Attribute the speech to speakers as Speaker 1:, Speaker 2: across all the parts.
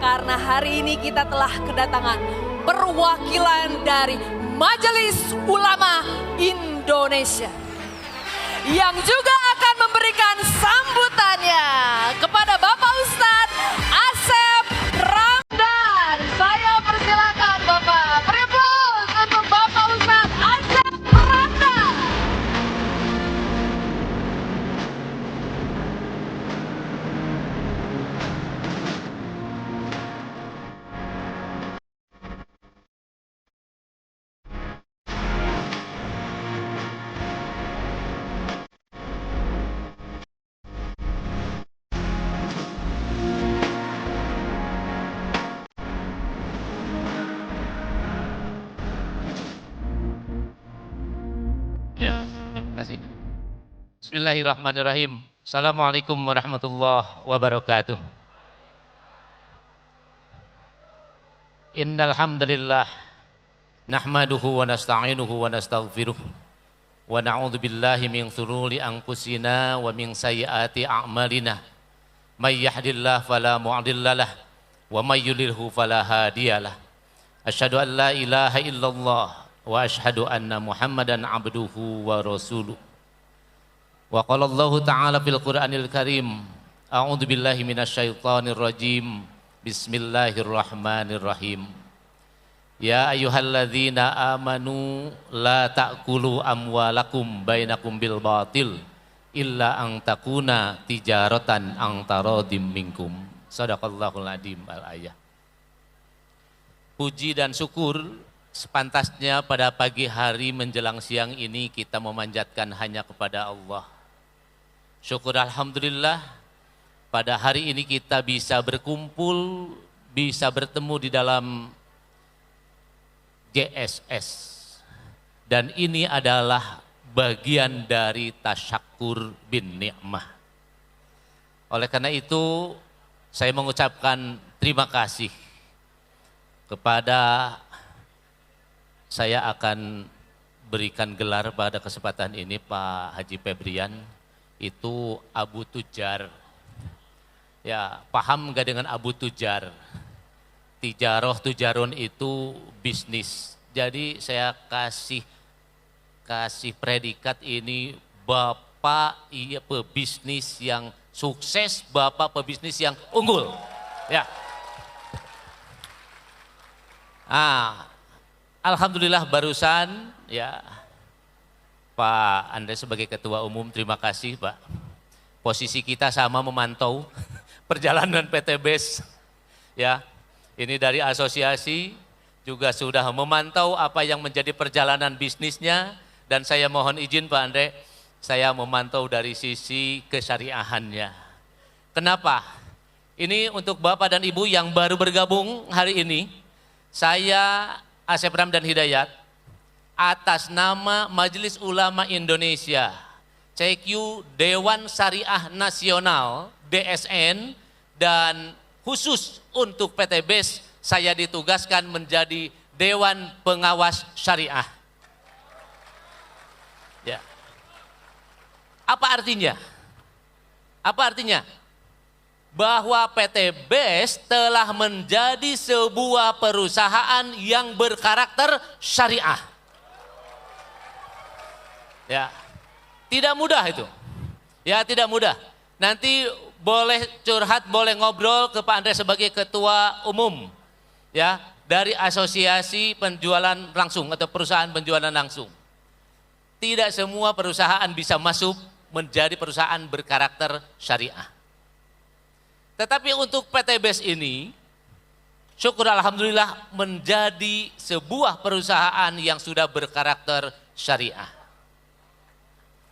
Speaker 1: Karena hari ini kita telah kedatangan perwakilan dari Majelis Ulama Indonesia yang juga akan memberikan sambutannya kepada Bapak Ustadz Asep Ramdan. Saya persilakan Bapak, beri aplaus untuk Bapak Ustadz Asep Ramdan.
Speaker 2: Ya, terima kasih. Bismillahirrahmanirrahim. Assalamualaikum warahmatullahi wabarakatuh. Innal hamdalillah nahmaduhu wa nasta'inuhu wa nastaghfiruh wa na'udzu billahi min shururi anfusina wa min sayyiati a'malina. May yahdihillahu fala mudhillalah wa may yudlilhu fala hadiyalah. Asyhadu an la ilaha illallah wa asyhadu anna Muhammadan abduhu wa rasuluh. Wa qala Allah ta'ala fil Qur'anil Karim, a'udzu billahi minasyaitonir rajim. Bismillahirrahmanirrahim. Ya ayyuhalladzina amanu la ta'kulu amwalakum bainakum bil batil illa an takuna tijaratan an taradim minkum. Shadaqallahul adzim al-ayah. Puji dan syukur sepantasnya pada pagi hari menjelang siang ini kita memanjatkan hanya kepada Allah. Syukur alhamdulillah pada hari ini kita bisa berkumpul, bisa bertemu di dalam JSS. Dan ini adalah bagian dari tasyakur bin ni'mah. Oleh karena itu saya mengucapkan terima kasih kepada, saya akan berikan gelar pada kesempatan ini Pak Haji Febrian, itu Abu Tujar. Ya, paham gak dengan Abu Tujar? Tijaroh, tujarun itu bisnis. Jadi saya kasih predikat ini Bapak pebisnis yang sukses, Bapak pebisnis yang unggul. Ya. Alhamdulillah barusan ya Pak Andre sebagai Ketua Umum, terima kasih Pak. Posisi kita sama memantau perjalanan PT BES ya. Ini dari asosiasi juga sudah memantau apa yang menjadi perjalanan bisnisnya, dan saya mohon izin Pak Andre, saya memantau dari sisi kesyariahannya. Kenapa? Ini untuk Bapak dan Ibu yang baru bergabung hari ini. Saya Asep Ramdan Hidayat atas nama Majelis Ulama Indonesia, CQ Dewan Syariah Nasional DSN, dan khusus untuk PT BES saya ditugaskan menjadi Dewan Pengawas Syariah. Ya. Apa artinya? Apa artinya? Bahwa PT BES telah menjadi sebuah perusahaan yang berkarakter syariah. Ya, tidak mudah itu. Ya, tidak mudah. Nanti boleh curhat, boleh ngobrol ke Pak Andre sebagai Ketua Umum. Ya, dari Asosiasi Penjualan Langsung atau Perusahaan Penjualan Langsung. Tidak semua perusahaan bisa masuk menjadi perusahaan berkarakter syariah. Tetapi untuk PT BES ini, syukur alhamdulillah menjadi sebuah perusahaan yang sudah berkarakter syariah.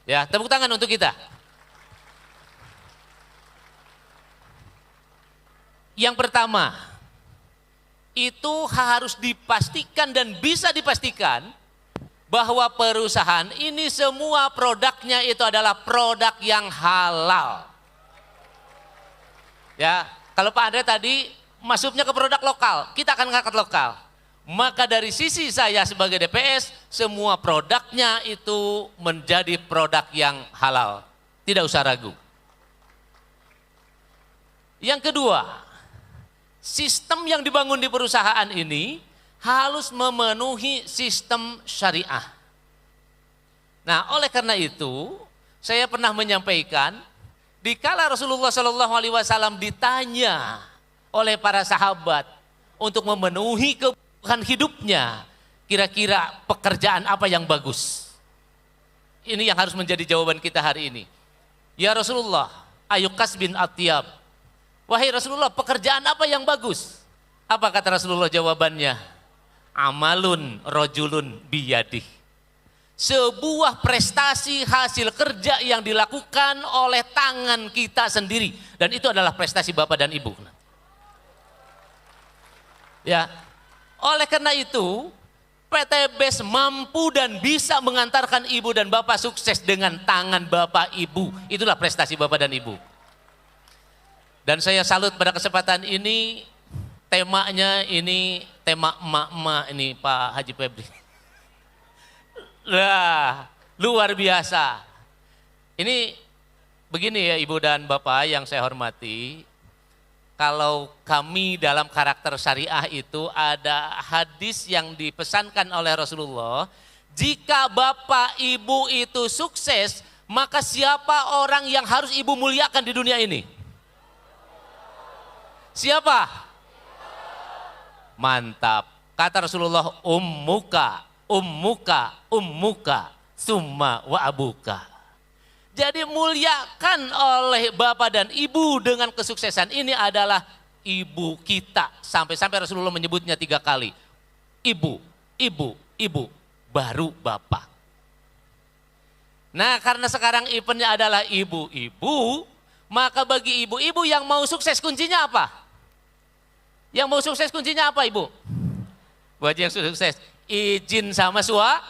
Speaker 2: Ya, tepuk tangan untuk kita. Yang pertama, itu harus dipastikan dan bisa dipastikan bahwa perusahaan ini semua produknya itu adalah produk yang halal. Ya, kalau Pak Andre tadi masuknya ke produk lokal, kita akan ngangkat lokal. Maka dari sisi saya sebagai DPS, semua produknya itu menjadi produk yang halal. Tidak usah ragu. Yang kedua, sistem yang dibangun di perusahaan ini harus memenuhi sistem syariah. Nah, oleh karena itu, saya pernah menyampaikan, dikala Rasulullah SAW ditanya oleh para sahabat untuk memenuhi kebutuhan hidupnya, kira-kira pekerjaan apa yang bagus? Ini yang harus menjadi jawaban kita hari ini. Ya Rasulullah, ayu kasbin atyab. Wahai Rasulullah, pekerjaan apa yang bagus? Apa kata Rasulullah jawabannya? Amalun rojulun biyadih. Sebuah prestasi hasil kerja yang dilakukan oleh tangan kita sendiri. Dan itu adalah prestasi Bapak dan Ibu. Ya, oleh karena itu PT BES mampu dan bisa mengantarkan Ibu dan Bapak sukses dengan tangan Bapak Ibu. Itulah prestasi Bapak dan Ibu. Dan saya salut pada kesempatan ini, temanya ini tema emak-emak ini Pak Haji Febri. Lah, luar biasa. Ini begini ya Ibu dan Bapak yang saya hormati. Kalau kami dalam karakter syariah itu ada hadis yang dipesankan oleh Rasulullah. Jika Bapak Ibu itu sukses, maka siapa orang yang harus Ibu muliakan di dunia ini? Siapa? Mantap. Kata Rasulullah, ummuka, ummuka, ummuka, summa wa abuka. Jadi muliakan oleh Bapak dan Ibu dengan kesuksesan ini adalah ibu kita. Sampai-sampai Rasulullah menyebutnya 3 kali. Ibu, ibu, ibu, baru Bapak. Nah, karena sekarang eventnya adalah ibu-ibu, maka bagi ibu-ibu yang mau sukses kuncinya apa? Yang mau sukses kuncinya apa Ibu? Buat yang sukses, izin sama suami.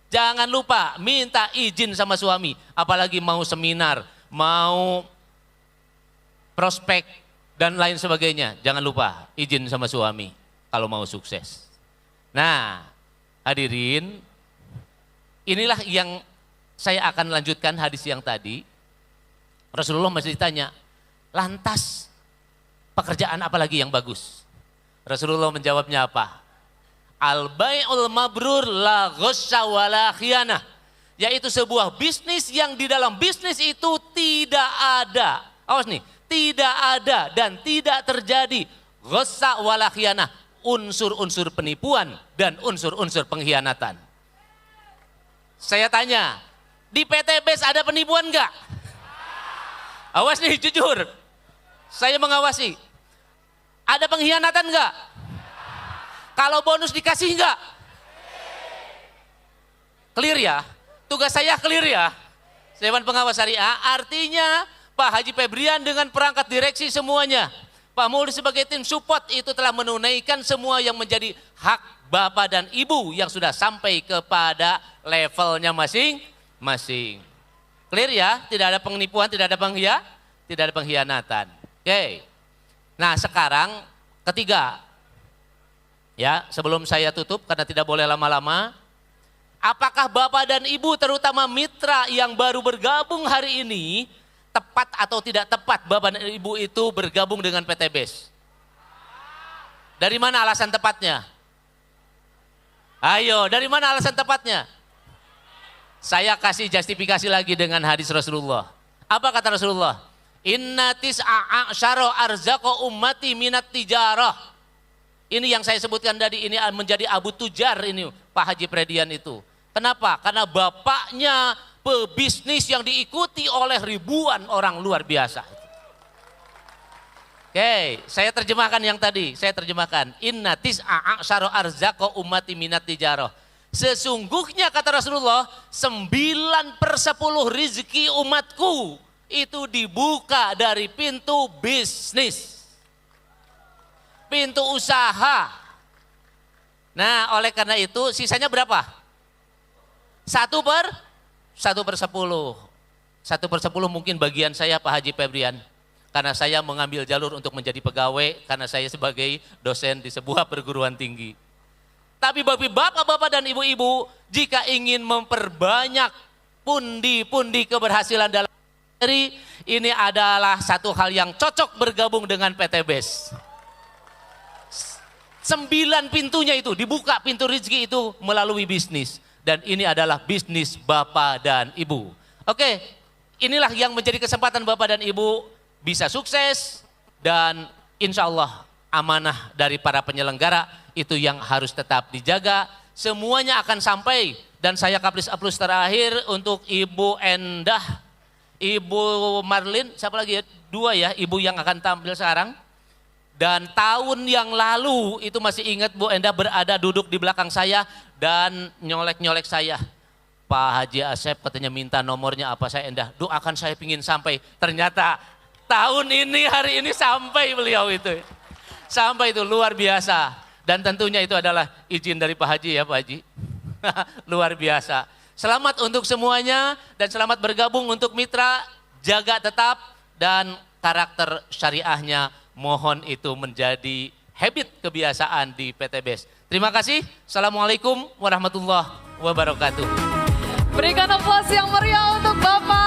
Speaker 2: Jangan lupa minta izin sama suami, apalagi mau seminar, mau prospek dan lain sebagainya. Jangan lupa izin sama suami kalau mau sukses. Nah, hadirin, inilah yang saya akan lanjutkan hadis yang tadi. Rasulullah masih ditanya, lantas pekerjaan apa lagi yang bagus? Rasulullah menjawabnya apa? Al-bai'ul mabrur la ghasya wa la khiyanah. Yaitu sebuah bisnis yang di dalam bisnis itu tidak ada. Awas nih, tidak ada dan tidak terjadi ghasya wa la khiyanah, unsur-unsur penipuan dan unsur-unsur pengkhianatan. Saya tanya, di PT BES ada penipuan enggak? Awas nih, jujur. Saya mengawasi. Ada pengkhianatan enggak? Kalau bonus dikasih enggak? Clear ya? Tugas saya clear ya? Dewan Pengawas Syariah artinya Pak Haji Febrian dengan perangkat direksi semuanya. Pak Muli sebagai tim support itu telah menunaikan semua yang menjadi hak Bapak dan Ibu yang sudah sampai kepada levelnya masing-masing. Clear ya? Tidak ada penipuan, tidak ada pengkhianatan. Oke. Nah, sekarang ketiga. Ya, sebelum saya tutup karena tidak boleh lama-lama. Apakah Bapak dan Ibu terutama mitra yang baru bergabung hari ini tepat atau tidak tepat Bapak dan Ibu itu bergabung dengan PT BES? Dari mana alasan tepatnya? Ayo, dari mana alasan tepatnya? Saya kasih justifikasi lagi dengan hadis Rasulullah. Apa kata Rasulullah? Inna tis'a a'syara arzaqo ummati minat tijarah. Ini yang saya sebutkan tadi, ini menjadi Abu Tujar ini Pak Haji Fredian itu. Kenapa? Karena bapaknya pebisnis yang diikuti oleh ribuan orang luar biasa. Oke, saya terjemahkan yang tadi, saya terjemahkan. Inna tis'a a'syara arzaqo ummati minat tijarah. Sesungguhnya kata Rasulullah, 9/10 rezeki umatku itu dibuka dari pintu bisnis. Pintu usaha. Nah, oleh karena itu sisanya berapa? 1/10. 1/10 mungkin bagian saya Pak Haji Febrian. Karena saya mengambil jalur untuk menjadi pegawai, karena saya sebagai dosen di sebuah perguruan tinggi. Tapi bagi bapak-bapak dan ibu-ibu, jika ingin memperbanyak pundi-pundi keberhasilan dalam ini adalah satu hal yang cocok bergabung dengan PT BES. 9 pintunya itu, dibuka pintu rezeki itu melalui bisnis. Dan ini adalah bisnis Bapak dan Ibu. Oke, inilah yang menjadi kesempatan Bapak dan Ibu bisa sukses. Dan insya Allah amanah dari para penyelenggara itu yang harus tetap dijaga. Semuanya akan sampai. Dan saya kaplis aplus terakhir untuk Ibu Endah, Ibu Marlin, siapa lagi ya? 2 ya, Ibu yang akan tampil sekarang. Dan tahun yang lalu itu masih ingat Bu Endah berada duduk di belakang saya dan nyolek-nyolek saya. Pak Haji Asep katanya minta nomornya apa, saya Endah, doakan saya pingin sampai. Ternyata tahun ini, hari ini sampai beliau itu. Sampai itu luar biasa. Dan tentunya itu adalah izin dari Pak Haji ya Pak Haji. Luar biasa. Selamat untuk semuanya dan selamat bergabung untuk mitra, jaga tetap dan karakter syariahnya mohon itu menjadi habit kebiasaan di PT BES. Terima kasih. Assalamualaikum warahmatullahi wabarakatuh.
Speaker 1: Berikan aplaus yang meriah untuk Bapak